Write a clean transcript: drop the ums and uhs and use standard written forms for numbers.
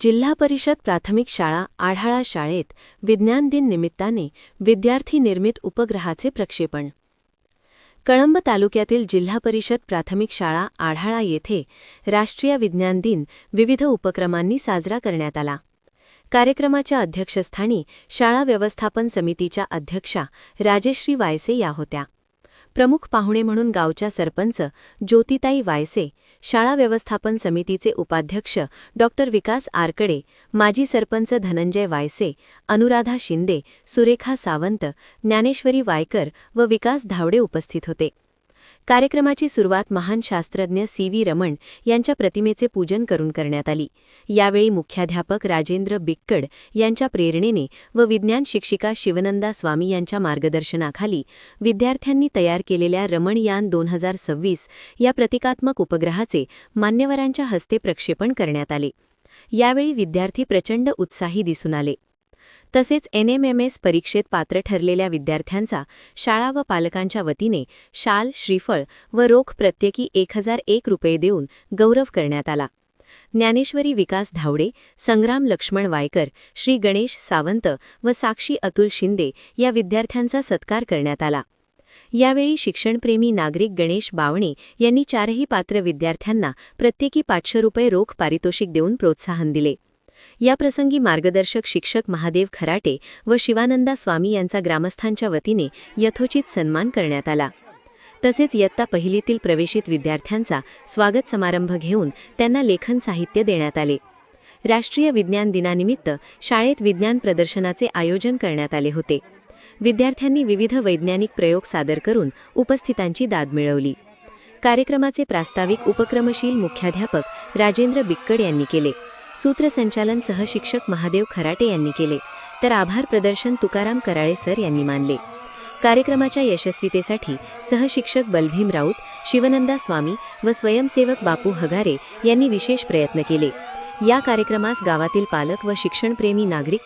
जिल्हा परिषद प्राथमिक शाळा आढाळा शाळेत विज्ञान दिन निमित्ताने विद्यार्थी निर्मित उपग्रहाचे प्रक्षेपण. कळंब तालुक्यातील जिल्हा परिषद प्राथमिक शाळा आढाळा येथे राष्ट्रीय विज्ञान दिन विविध उपक्रमांनी साजरा करण्यात आला. कार्यक्रमाच्या अध्यक्षस्थानी शाळा व्यवस्थापन समितीच्या अध्यक्षा राजेश्री वायसे या होत्या. प्रमुख पाहुणे म्हणून गावच्या सरपंच ज्योतिताई वायसे, शाळा व्यवस्थापन समितीचे उपाध्यक्ष डॉ. विकास आरकडे, माजी सरपंच धनंजय वायसे, अनुराधा शिंदे, सुरेखा सावंत, ज्ञानेश्वरी वायकर व विकास धावडे उपस्थित होते. कार्यक्रमाची सुरुवात महान शास्त्रज्ञ सी.व्ही. रमण यांच्या प्रतिमेचे पूजन करून करण्यात आली. यावेळी मुख्याध्यापक राजेंद्र बिक्कड यांच्या प्रेरणेने व विज्ञान शिक्षिका शिवनंदा स्वामी यांच्या मार्गदर्शनाखाली विद्यार्थ्यांनी तयार केलेल्या रमणयान 2026 या प्रतिकात्मक उपग्रहाचे मान्यवरांच्या हस्ते प्रक्षेपण करण्यात आले. यावेळी विद्यार्थी प्रचंड उत्साही दिसून आले. तसेच NMMS परीक्षेत पात्र ठरलेल्या विद्यार्थ्यांचा शाळा व पालकांच्या वतीने शाल, श्रीफळ व रोख प्रत्येकी 1001 रुपये देऊन गौरव करण्यात आला. ज्ञानेश्वरी विकास धावडे, संग्राम लक्ष्मण वायकर, श्री गणेश सावंत व साक्षी अतुल शिंदे या विद्यार्थ्यांचा सत्कार करण्यात आला. यावेळी शिक्षणप्रेमी नागरिक गणेश बावणे यांनी चारही पात्र विद्यार्थ्यांना प्रत्येकी 500 रुपये रोख पारितोषिक देऊन प्रोत्साहन दिले. याप्रसंगी मार्गदर्शक शिक्षक महादेव खराटे व शिवानंदा स्वामी यांचा ग्रामस्थांच्या वतीने यथोचित सन्मान करण्यात आला. तसेच इयत्ता पहिलीतील प्रवेशित विद्यार्थ्यांचा स्वागत समारंभ घेऊन त्यांना लेखन साहित्य देण्यात आले. राष्ट्रीय विज्ञान दिनानिमित्त शाळेत विज्ञान प्रदर्शनाचे आयोजन करण्यात आले होते. विद्यार्थ्यांनी विविध वैज्ञानिक प्रयोग सादर करून उपस्थितांची दाद मिळवली. कार्यक्रमाचे प्रास्ताविक उपक्रमशील मुख्याध्यापक राजेंद्र बिक्कड यांनी केले. सूत्रसंचालन सहशिक्षक महादेव खराटे यांनी केले, तर आभार प्रदर्शन तुकाराम कराळे सर यांनी मानले. कार्यक्रमाच्या यशस्वीतेसाठी सहशिक्षक बलभीम राऊत, शिवनंदा स्वामी व स्वयंसेवक बापू हगारे यांनी विशेष प्रयत्न केले. या कार्यक्रमास गावातील पालक व शिक्षणप्रेमी नागरिक